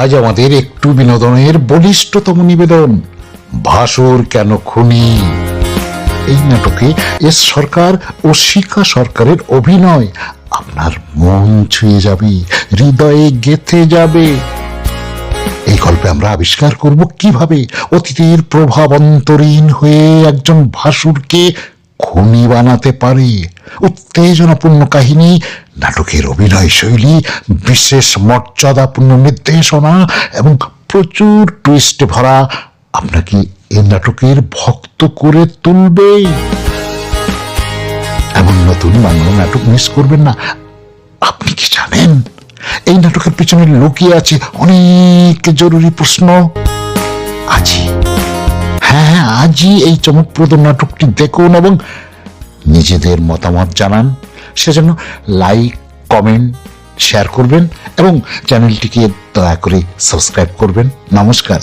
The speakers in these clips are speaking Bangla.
আজ আমাদের একটু বিনোদনের বলিষ্ঠতম নিবেদন, ভাসুর কেন খুনি। এই নাটকে এস সরকার ও শিখা সরকারের অভিনয় আপনার মন ছুঁয়ে যাবে, হৃদয়ে গেঁথে যাবে। এই গল্পে আমরা আবিষ্কার করব কিভাবে অতীতের প্রভাব অন্তরীণ হয়ে একজন ভাসুরকে খুনি বানাতে পারে। উত্তেজনাপূর্ণ কাহিনী, নাটকের অভিনয় শৈলী, বিশেষ মর্যাদাপূর্ণ নির্দেশনা এবং প্রচুর টুইস্টে ভরা আপনাকে এই নাটকের ভক্ত করে তুলবে। এমন নতুন বাংলা নাটক মিস করবেন না। আপনি কি জানেন এই নাটকের পিছনে লুকিয়ে আছে অনেক জরুরি প্রশ্ন? আজই এই চমকপ্রদ নাটকটি দেখুন এবং নিজেদের মতামত জানান। সেজন্য লাইক, কমেন্ট, শেয়ার করবেন এবং চ্যানেলটিকে দয়া করে সাবস্ক্রাইব করবেন। নমস্কার।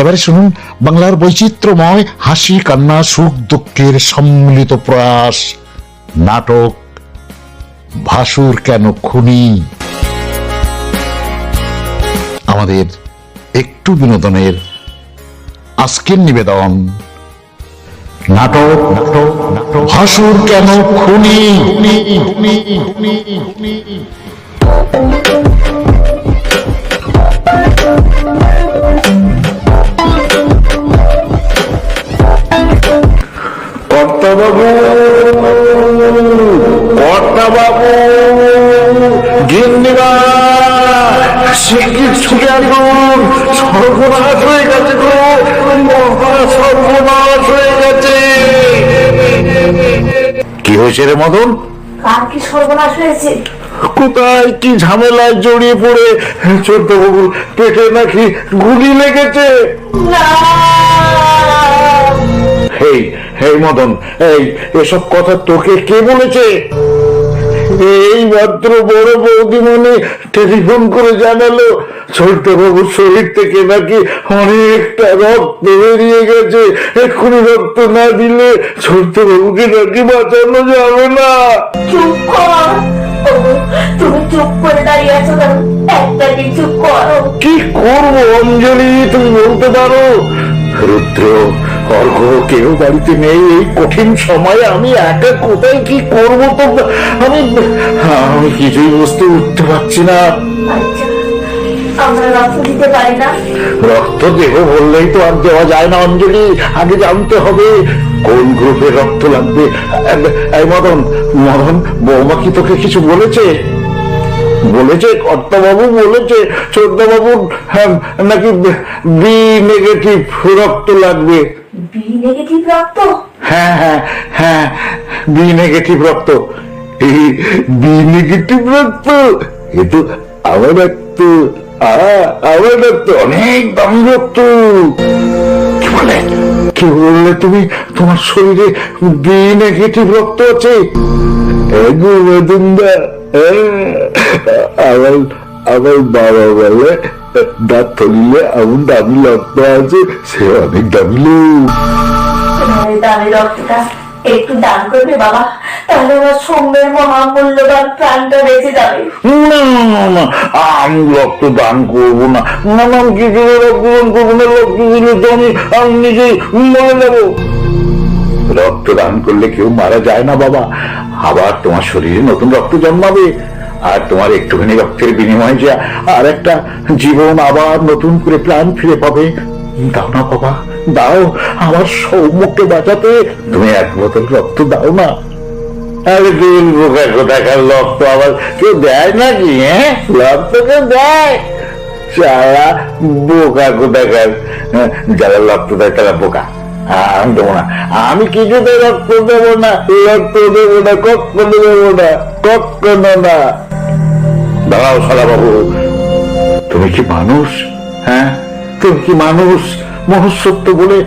এবারে শুনুন বাংলার বৈচিত্র্যময় হাসি, কান্না, সুখ, দুঃখের সম্মিলিত প্রয়াস, নাটক ভাসুর কেন খুনি। আমাদের একটু বিনোদনের আজকের নিবেদন, নাটক ভাসুর কেন খুনি। কর্তাবাবু, কর্তাবাবু, গিন্নিমা, শিগগির ছুটে আসুন, সর্বনাশ হয়ে গেছে গো, মহা সর্বনাশ হয়ে গেছে। কি হয়েছে রে মদন? কার কি সর্বনাশ হয়েছে? কোথায় কি ঝামেলায় জড়িয়ে পড়ে ছোটবাবুর পেটে নাকি গুলি লেগেছে। হেই হেই মদন, এই এসব কথা তোকে কে বলেছে? এই মাত্র বড় বৌদিমণি টেলিফোন করে জানালো ছোটবাবুর শরীর থেকে নাকি অনেকটা রক্ত বেরিয়ে গেছে। এক্ষুনি রক্ত না দিলে ছোটবাবুকে নাকি বাঁচানো যাবে না। চুপ কর, তুমি চুপ করে দাঁড়িয়ে আছো কেন? একটা দিন চুপ করো। কি করবো অঞ্জলি, তুমি বলতে পারো? রুদ্র, অর্ঘ কেউ বাড়িতে নেই। এই কঠিন সময়ে আমি একা কোথায় কি করবো তো আমি কিছুই বুঝতে উঠতে পারছি না। আচ্ছা, আমরা রক্ত দিতে পারি না? রক্ত দেহ বললেই তো আর দেওয়া যায় না অঞ্জলি, আগে জানতে হবে কোন গ্রুপের রক্ত লাগবে। এই মদন, বৌমা কি তোকে কিছু বলেছে? বলেছে কর্তাবাবু বলেছে ছোটবাবুর নাকি বি নেগেটিভ রক্ত লাগবে। বি নেগেটিভ রক্ত? হ্যাঁ, বি নেগেটিভ রক্ত। এই বি নেগেটিভ রক্ত এ তো আমার রক্ত, আমার রক্ত অনেক দামি রক্ত। কি বললে তুমি? তোমার শরীরে বি নেগেটিভ রক্ত আছে? আমার বাবা বলে দাঁত থলিলে এমন দামি রক্ত আছে, সে অনেক দামি লোক। দামি রক্তটা একটু দান করবে বাবা, তাহলে আমার সৌম্যের মহামূল্যবান প্রাণটা বেঁচে যাবে। না, আমি রক্ত দান করবো না। আমি কি করে রক্ত দান করবো না? রক্ত দিলে তো আমি নিজেই মরে যাবো। রক্ত দান করলে কেউ মারা যায় না বাবা, আবার তোমার শরীরে নতুন রক্ত জন্মাবে, আর তোমার একটুখানি রক্তের বিনিময়ে যে আর একটা জীবন আবার নতুন করে প্রাণ ফিরে পাবে। দাও না বাবা, দাও, আমার সৌম্যকে বাঁচাতে তুমি এক বোতল রক্ত দাও না। আরে দিন বোকা কোথাকার রক্ত আবার কেউ দেয় নাকি? রক্ত কেউ দেয়? সারা বোকা কোথাকার, যারা রক্ত দেয় তারা বোকা। আমি দেবো না, আমি কিছুতে রক্ত দেবো না, রক্ত দেবো না, কখনো দেবো না, কখনো না। দাঁড়াও শালা বাবু, তুমি কি মানুষ? তুমি কি মানুষ? মনুষ্যত্ব বলে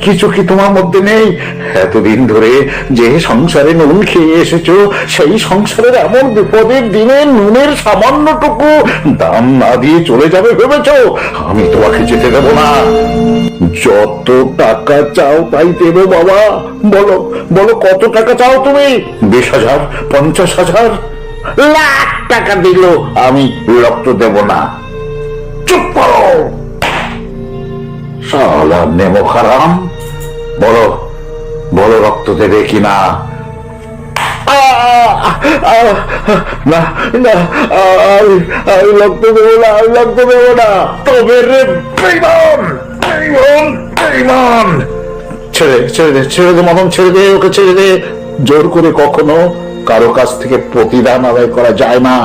কিছু কি তোমার মধ্যে নেই? এতদিন ধরে যে সংসারে নুন খেয়ে এসেছো, সেই সংসারের এমন বিপদের দিনে নুনের সামান্যটুকু দাম না দিয়ে চলে যাবে ভেবেছো? আমি তোমাকে যেতে দেবো না। যত টাকা চাও তাই দেবো বাবা। বলো বলো, কত টাকা চাও তুমি? 20,000, 50,000, লাখ টাকা দিল আমি রক্ত দেব না। শালা নেমো খারাম, বলো বলো রক্ত দেবে কিনা? না না, আমি রক্ত দেবো না, আমি রক্ত দেবো না। তবে রে বেঈমান, বেঈমান, বেঈমান। ছেড়ে ছেড়ে দে, ছেড়ে দে মদন, ছেড়ে দে, ওকে ছেড়ে দে। জোর করে কখনো কারো কাছ থেকে প্রতিদান আদায় করা যায় না।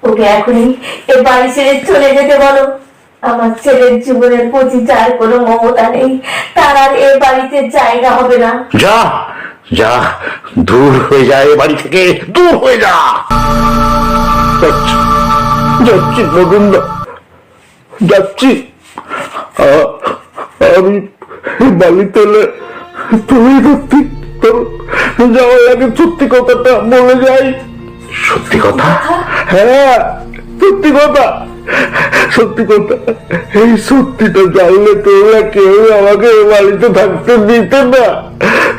ওকে এখনই এ বাড়ি ছেড়ে চলে যেতে বলো। আমার ছেলের জীবনের প্রতি যার কোনো মমতা নেই, তার আর এ বাড়িতে জায়গা হবে না। যা যা, দূর হয়ে যায় এ বাড়ি থেকে, দূর হয়ে যা। যাচ্ছি, যাচ্ছি মদনদা, যাচ্ছি। আমি বালি তেলে তুমি সত্যি যাওয়ার আগে সত্যি কথাটা বলে যাই। সত্যি কথা? হ্যাঁ সত্যি কথা, সত্যি কথা। এই সত্যিটা জানলে তোমরা কেউ আমাকে বাড়িতে থাকতে দিতে না,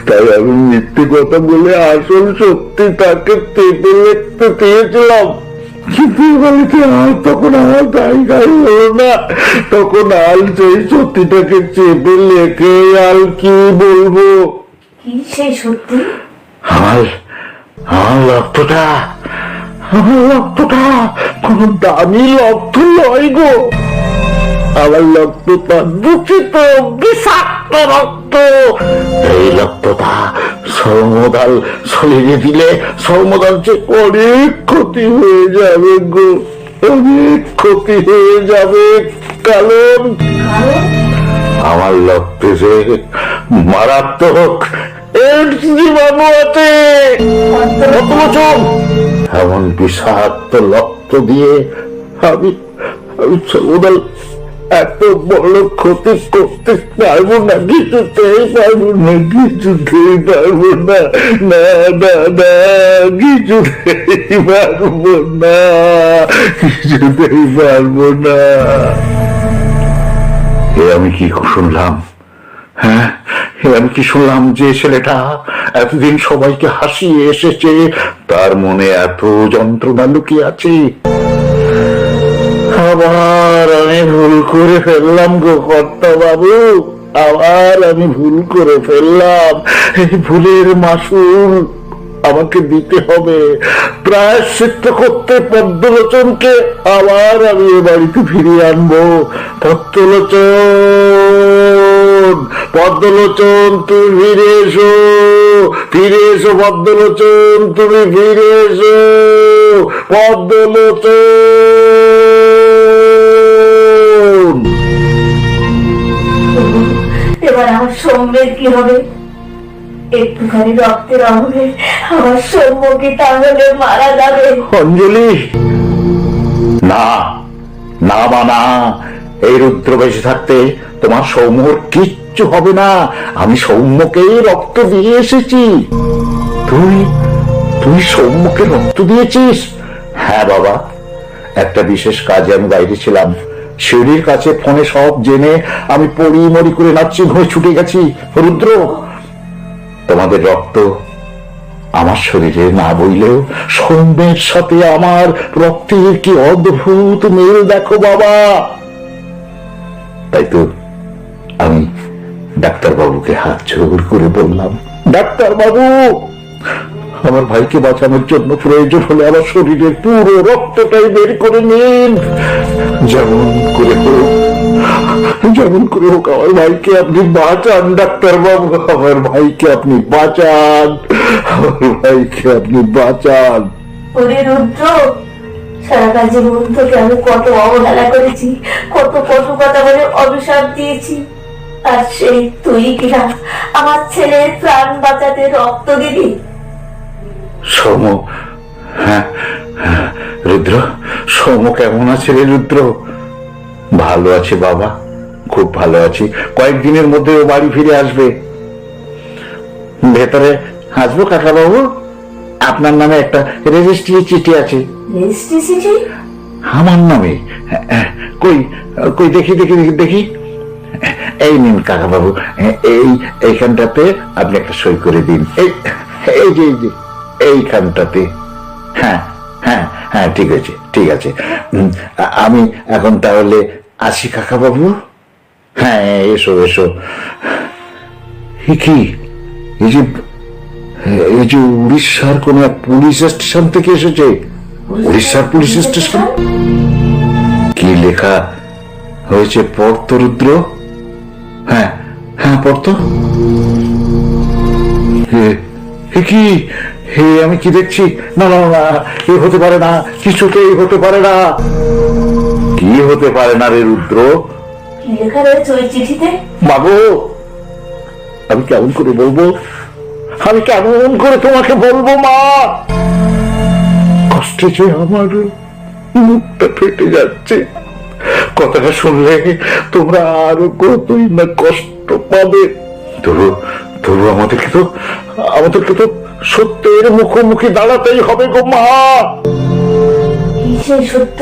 তাই আমি মিথ্যে কথা বলে আসল সত্যি তাকে চেপে লিখতে চেয়েছিলাম। কিন্তু বাড়িতে তখন আমার গায়ে গায়ে হলো না, তখন আল সেই সত্যিটাকে চেপে লেখে আর কি বলবো। কি সেই সত্যি? আমার আমার রক্তটা, আমার রক্তটা কোন দামি রক্ত নয় গো। আমার রক্তটা দূষিত বিষাক্ত রক্ত। এই রক্তটা সর্বদাল শরীরে দিলে সর্বদাল যে অনেক ক্ষতি হয়ে যাবে গো, অনেক ক্ষতি হয়ে যাবে। কারণ আমার রক্তে যে মারাত্মক এইডস জীবাণু আছে। এমন বিষাক্ত রক্ত দিয়ে আমি আমি সর্বদাল এত বড় ক্ষতি করতে পারবো না, কিছুতেই পারবো না, কিছুতেই পারবো না, না না না, কিছুতেই পারবো না, কিছুতেই পারবো না। এ আমি কি শুনলাম? হ্যাঁ, আমি কি শুনলাম যে ছেলেটা এতদিন সবাইকে হাসিয়ে এসেছে, তার মনে এত যন্ত্রণা লুকিয়ে আছে। আবার আমি ভুল করে ফেললাম গো কর্তা বাবু, আবার আমি ভুল করে ফেললাম। এই ভুলের মাসুল আমাকে দিতে হবে। প্রায়শ্চিত্ত করতে পদ্মলোচনকে আবার আমি এ বাড়িতে ফিরিয়ে আনবো। পদ্মলোচন, পদ্মলোচন তুমি ফিরে এসো, ফিরে এসো পদ্মলোচন, তুমি ফিরে এসো পদ্মলোচন। এবার আমার সৌম্যের কি হবে? একটুখানি রক্তের অভাবে আমার সৌম্যকে তাহলে মারা যাবে। অঞ্জলি, না না মা না, এই রুদ্র বেঁচে থাকতে তোমার সৌম্যর কিচ্ছু হবে না। আমি সৌম্যকেই রক্ত দিয়ে এসেছি। তুই তুই সৌম্যকে রক্ত দিয়েছিস? হ্যাঁ বাবা, একটা বিশেষ কাজে আমি বাইরে ছিলাম। শিউরির কাছে ফোনে সব জেনে আমি পড়ি মরি করে নাচছি ঘরে ছুটে গেছি। রুদ্র, তোমাদের রক্ত আমার শরীরে না বইলেও সৌম্যের সাথে আমার রক্তের কি অদ্ভুত মিল দেখো বাবা। তাই তো আমি ডাক্তারবাবুকে হাত জোর করে বললাম, ডাক্তারবাবু, আমার ভাইকে বাঁচানোর জন্য প্রয়োজন হলে আমার শরীরের পুরো রক্তটাই বের করে নিন। যেমন করে হোক, যেমন করে হোক আমার ভাইকে আপনি বাঁচান ডাক্তারবাবু, আমার ভাইকে আপনি বাঁচান, আমার ভাইকে আপনি বাঁচান। ওরে রুদ্র, সারাটা জীবন তোকে আমি কত অবহেলা করেছি, কত কত কথা বলে অভিশাপ দিয়েছি, আর সেই তুই কিনা আমার ছেলের প্রাণ বাঁচাতে রক্ত দিবি? সৌম্য, হ্যাঁ রুদ্র, সৌম্য কেমন আছে রে রুদ্র? ভালো আছে বাবা, খুব ভালো আছি। কয়েকদিনের মধ্যে ও বাড়ি ফিরে আসবে। ভেতরে আসবো কাকাবাবু? আপনার নামে একটা রেজিস্ট্রি চিঠি আছে। রেজিস্ট্রি চিঠি? আমার নামে? কই কই দেখি দেখি দেখি দেখি। এই নিন কাকাবাবু, এইখানটাতে আপনি একটা সই করে দিন। এই যে এইখানটাতে। হ্যাঁ হ্যাঁ হ্যাঁ, ঠিক আছে ঠিক আছে। আমি এখন তাহলে আসি কাকাবাবু। হ্যাঁ, এসো এসো। কি এই যে উড়িষ্যার কোন এক পুলিশ স্টেশন থেকে এসেছে? উড়িষ্যার পুলিশ স্টেশন? কি লেখা হয়েছে পড়তো রুদ্র? হ্যাঁ হ্যাঁ, পড়তো। কি হে, আমি কি দেখছি? না না না, এ হতে পারে না, কিছুতেই হতে পারে না। কি হতে পারে না রে রুদ্র? কি লেখা রয়েছে ওই চিঠিতে? মাগো, আমি কেমন করে বলবো? আমি কেমন করে তোমাকে বলবো মা? কষ্টে যে আমার মুখটা ফেটে যাচ্ছে। কথাটা শুনলে তোমরা আরো কতই না কষ্ট পাবে। তবু আমাদেরকে তো সত্যের মুখোমুখি দাঁড়াতেই হবে গো মা। কি সেই সত্য?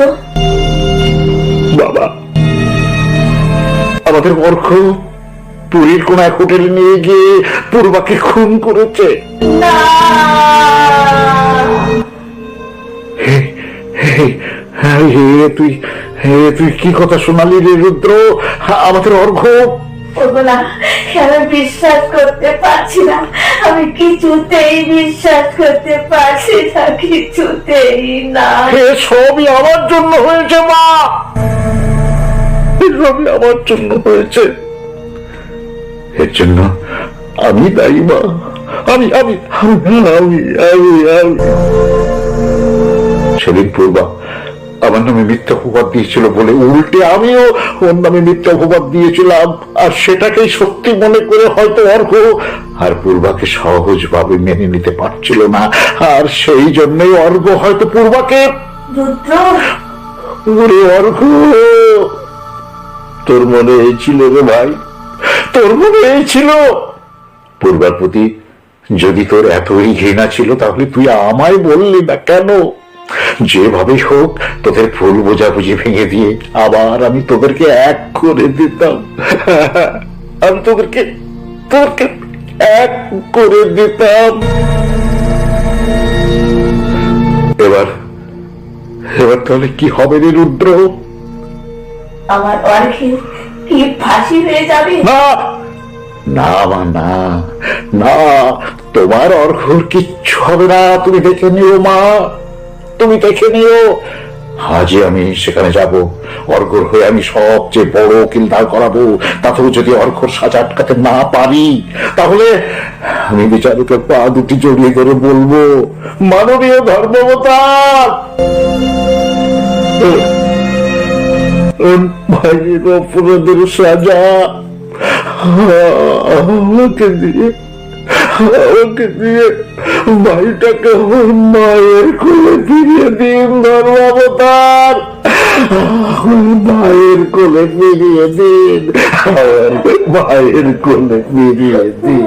বাবা, আমাদের অর্ঘ পুরীর কোন এক হোটেলে নিয়ে গিয়ে পূর্বাকে খুন করেছে। না! হে হে তুই কি কথা শোনালি রে রুদ্র? আমাদের অর্ঘ? ওগুলা আমি বিশ্বাস করতে পারছি না, আমি কিছুতেই বিশ্বাস করতে পারছি না, কিছুতেই না। হে, সবই আমার জন্য হয়েছে মা, সবই আমার জন্য হয়েছে। এর জন্য আমি দায়ী মা, আমি আমি আমি আমি আমি আমি সেদিন পূর্বা আমার নামে মিথ্যা অপবাদ দিয়েছিল বলে উল্টে আমিও ওর নামে মিথ্যা অপবাদ দিয়েছিলাম, আর সেটাকেই সত্যি মনে করে হয়তো অর্ঘ আর পূর্বাকে সহজভাবে মেনে নিতে পারছিল না, আর সেই জন্যই অর্ঘ হয়তো পূর্বাকে। রুদ্র, ওরে অর্ঘ, তোর মনে এই ছিল রে ভাই, তোর মনে এই ছিল? পূর্বার প্রতি যদি তোর এতই ঘৃণা ছিল তাহলে তুই আমায় বললি না কেন? যেভাবেই হোক তোদের ভুল বোঝাবুঝি ভেঙে দিয়ে আবার আমি তোদেরকে এক করে দিতাম। আমি তোদেরকে এক করে দিতাম। এবার তাহলে কি হবে রে রুদ্র? আমার অর্ঘের কি ফাঁসি হয়ে যাবে? না না মা, না না, তোমার অর্ঘর কিচ্ছু হবে না। তুমি দেখে নিও মা, তুমি দেখে নিও। আজই আমি সেখানে যাব, অর্ঘর হয়ে আমি সবচেয়ে বড় উকিল দাঁড় করাবো। তাতেও যদি অর্ঘর সাজা আটকাতে না পারি তাহলে আমি বিচারকের পা দুটি জড়িয়ে করে বলবো, মাননীয় ধর্মবতার, ভাইয়ের অপরাধের সাজা আমাকে দিয়ে ভাইটাকে আমার মায়ের কোলে ফিরিয়ে দিন ধর্মাবতার, মায়ের কোলে ফিরিয়ে দিন, মায়ের কোলে ফিরিয়ে দিন।